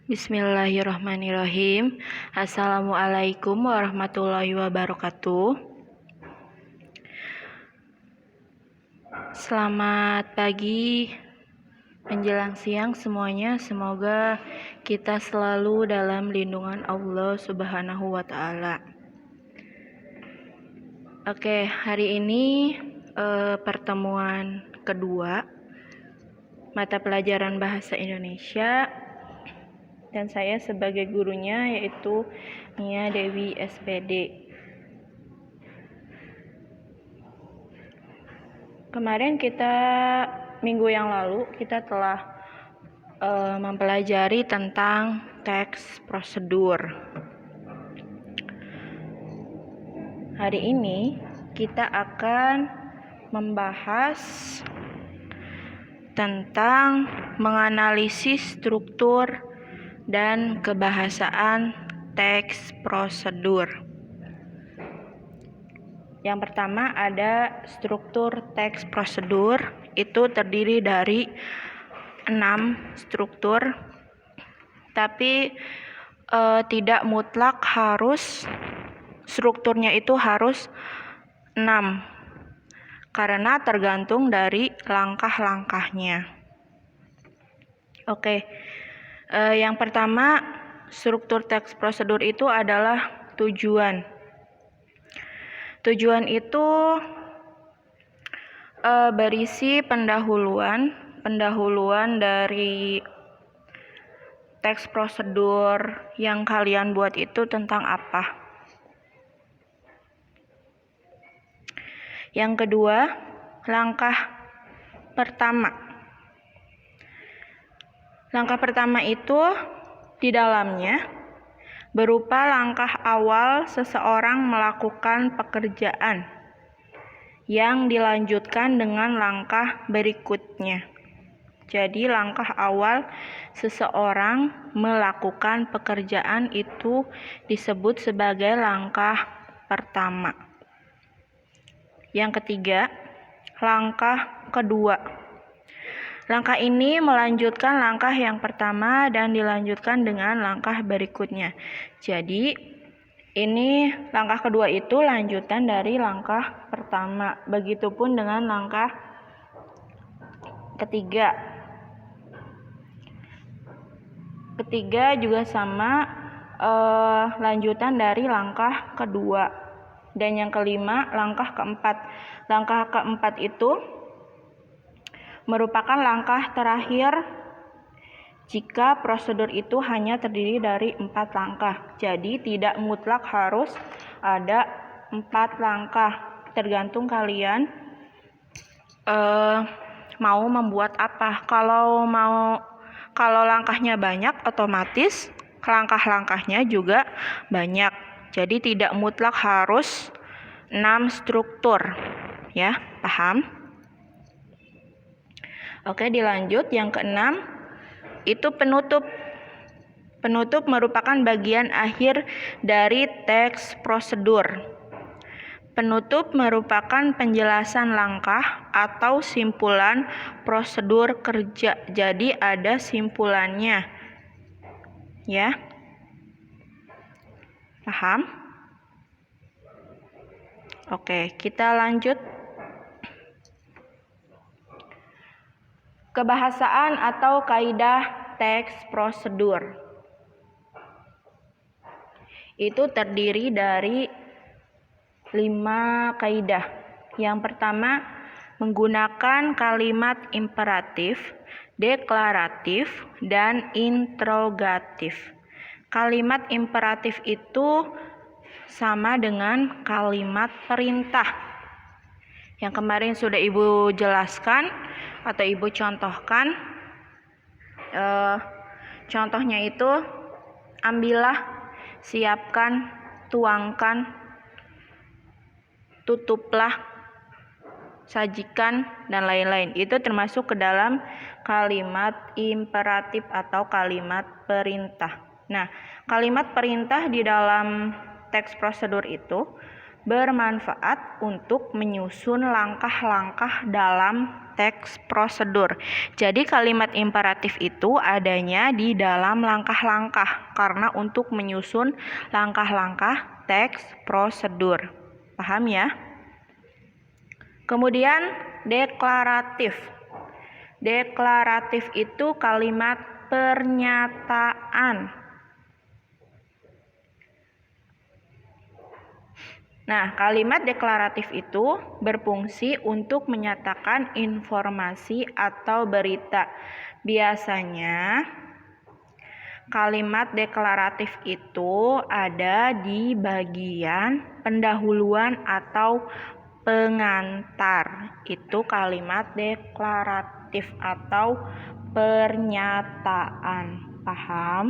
Bismillahirrahmanirrahim. Assalamualaikum warahmatullahi wabarakatuh. Selamat pagi menjelang siang semuanya. Semoga kita selalu dalam lindungan Allah Subhanahu wa Ta'ala. Oke, hari ini pertemuan kedua mata pelajaran bahasa Indonesia. Dan saya sebagai gurunya yaitu Nia Dewi SPD. Kemarin minggu yang lalu kita telah mempelajari tentang teks prosedur. Hari ini kita akan membahas tentang menganalisis struktur dan kebahasaan teks prosedur. Yang pertama ada struktur teks prosedur, itu terdiri dari 6 struktur, tapi tidak mutlak harus strukturnya itu harus 6, karena tergantung dari langkah-langkahnya. Oke. Yang pertama, struktur teks prosedur itu adalah tujuan. Tujuan itu berisi pendahuluan dari teks prosedur yang kalian buat itu tentang apa. Yang kedua, langkah pertama. Langkah pertama itu di dalamnya berupa langkah awal seseorang melakukan pekerjaan yang dilanjutkan dengan langkah berikutnya. Jadi langkah awal seseorang melakukan pekerjaan itu disebut sebagai langkah pertama. Yang ketiga, langkah kedua. Langkah ini melanjutkan langkah yang pertama dan dilanjutkan dengan langkah berikutnya. Jadi, ini langkah kedua itu lanjutan dari langkah pertama. Begitupun dengan langkah ketiga. Ketiga juga sama, lanjutan dari langkah kedua. Dan yang kelima, langkah keempat. Langkah keempat itu merupakan langkah terakhir jika prosedur itu hanya terdiri dari 4 langkah. Jadi tidak mutlak harus ada 4 langkah. Tergantung kalian mau membuat apa. Kalau langkahnya banyak, otomatis langkah-langkahnya juga banyak. Jadi tidak mutlak harus 6 struktur. Ya, paham? Oke, dilanjut. Yang keenam, itu penutup. Penutup merupakan bagian akhir dari teks prosedur. Penutup merupakan penjelasan langkah atau simpulan prosedur kerja. Jadi ada simpulannya. Ya. Paham? Oke, kita lanjut. Kebahasaan atau kaidah teks prosedur. Itu terdiri dari 5 kaidah. Yang pertama, menggunakan kalimat imperatif, deklaratif, dan interrogatif. Kalimat imperatif itu sama dengan kalimat perintah. Yang kemarin sudah Ibu jelaskan atau Ibu contohkan. Contohnya itu, ambillah, siapkan, tuangkan, tutuplah, sajikan, dan lain-lain. Itu termasuk ke dalam kalimat imperatif atau kalimat perintah. Nah, kalimat perintah di dalam teks prosedur itu bermanfaat untuk menyusun langkah-langkah dalam teks prosedur. Jadi kalimat imperatif itu adanya di dalam langkah-langkah karena untuk menyusun langkah-langkah teks prosedur. Paham ya? Kemudian deklaratif. Deklaratif itu kalimat pernyataan. Nah, kalimat deklaratif itu berfungsi untuk menyatakan informasi atau berita. Biasanya, kalimat deklaratif itu ada di bagian pendahuluan atau pengantar. Itu kalimat deklaratif atau pernyataan. Paham?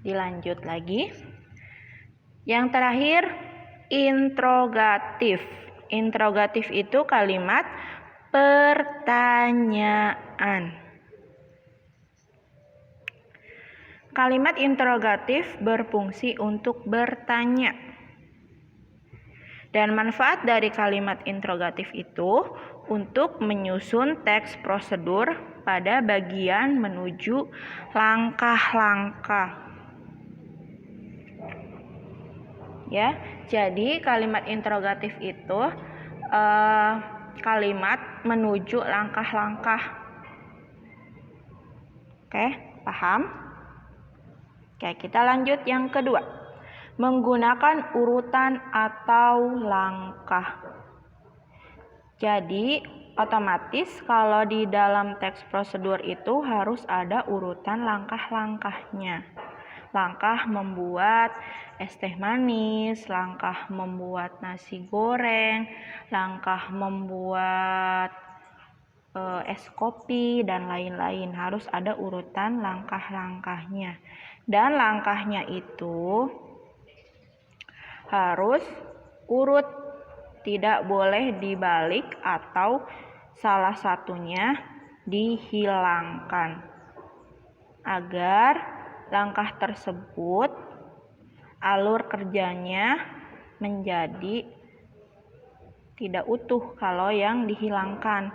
Dilanjut lagi. Yang terakhir, interrogatif. Interrogatif itu kalimat pertanyaan. Kalimat interrogatif berfungsi untuk bertanya. Dan manfaat dari kalimat interrogatif itu untuk menyusun teks prosedur pada bagian menuju langkah-langkah. Ya, jadi kalimat interrogatif itu kalimat menuju langkah-langkah. Oke, paham? Oke, kita lanjut yang kedua. Menggunakan urutan atau langkah. Jadi, otomatis kalau di dalam teks prosedur itu harus ada urutan langkah-langkahnya. Langkah membuat es teh manis, langkah membuat nasi goreng, langkah membuat es kopi, dan lain-lain. Harus ada urutan langkah-langkahnya. Dan langkahnya itu harus urut, tidak boleh dibalik atau salah satunya dihilangkan. Agar langkah tersebut alur kerjanya menjadi tidak utuh kalau yang dihilangkan.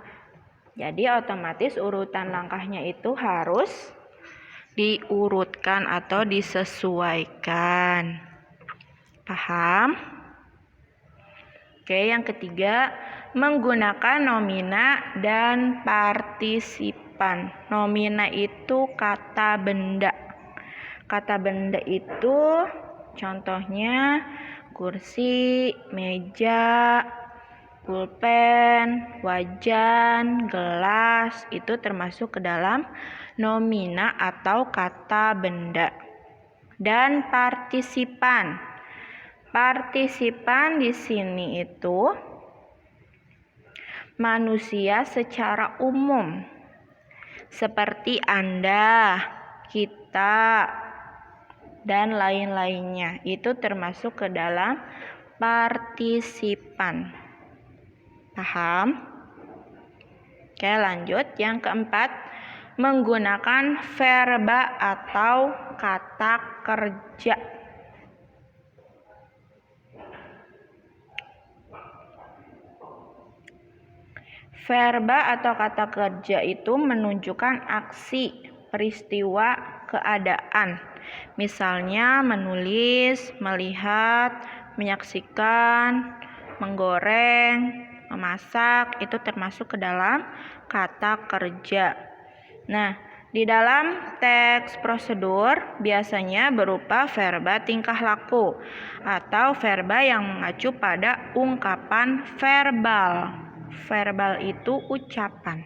Jadi otomatis urutan langkahnya itu harus diurutkan atau disesuaikan. Paham? Oke, yang ketiga, menggunakan nomina dan partisipan. Nomina itu kata benda. Kata benda itu contohnya kursi, meja, pulpen, wajan, gelas, itu termasuk ke dalam nomina atau kata benda. Dan partisipan. Partisipan di sini itu manusia secara umum. Seperti Anda, kita, dan lain-lainnya. Itu termasuk ke dalam partisipan. Paham? Oke, lanjut. Yang keempat, menggunakan verba atau kata kerja. Verba atau kata kerja itu menunjukkan aksi, peristiwa, keadaan. Misalnya menulis, melihat, menyaksikan, menggoreng, memasak, itu termasuk ke dalam kata kerja. Nah, di dalam teks prosedur biasanya berupa verba tingkah laku atau verba yang mengacu pada ungkapan verbal. Verbal itu ucapan.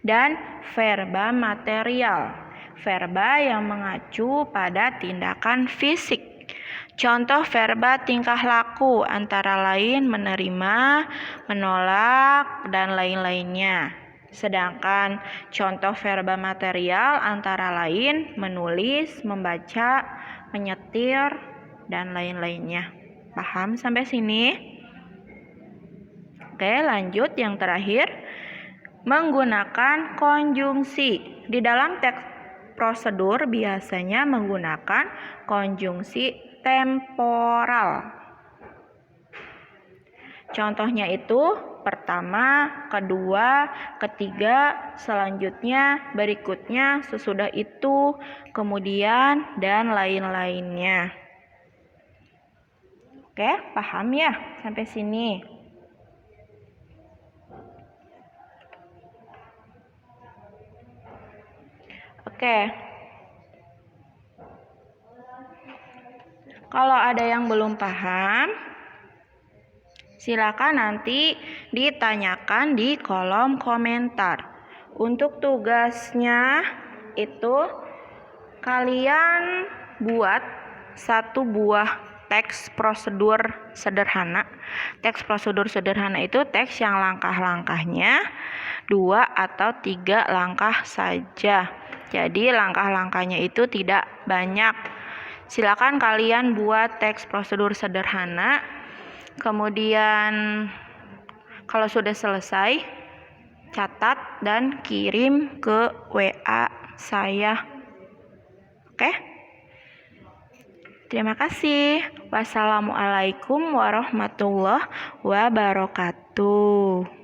Dan verba material. Verba yang mengacu pada tindakan fisik. Contoh verba tingkah laku antara lain menerima, menolak, dan lain-lainnya. Sedangkan contoh verba material antara lain menulis, membaca, menyetir, dan lain-lainnya. Paham sampai sini? Oke, lanjut yang terakhir. Menggunakan konjungsi. Di dalam teks prosedur biasanya menggunakan konjungsi temporal. Contohnya itu pertama, kedua, ketiga, selanjutnya, berikutnya, sesudah itu, kemudian, dan lain-lainnya. Oke, paham ya sampai sini? Oke. Kalau ada yang belum paham, silakan nanti ditanyakan di kolom komentar. Untuk tugasnya itu kalian buat satu buah teks prosedur sederhana. Teks prosedur sederhana itu teks yang langkah-langkahnya 2 atau 3 langkah saja. Jadi langkah-langkahnya itu tidak banyak. Silakan kalian buat teks prosedur sederhana. Kemudian kalau sudah selesai, catat dan kirim ke WA saya. Oke? Terima kasih. Wassalamualaikum warahmatullahi wabarakatuh.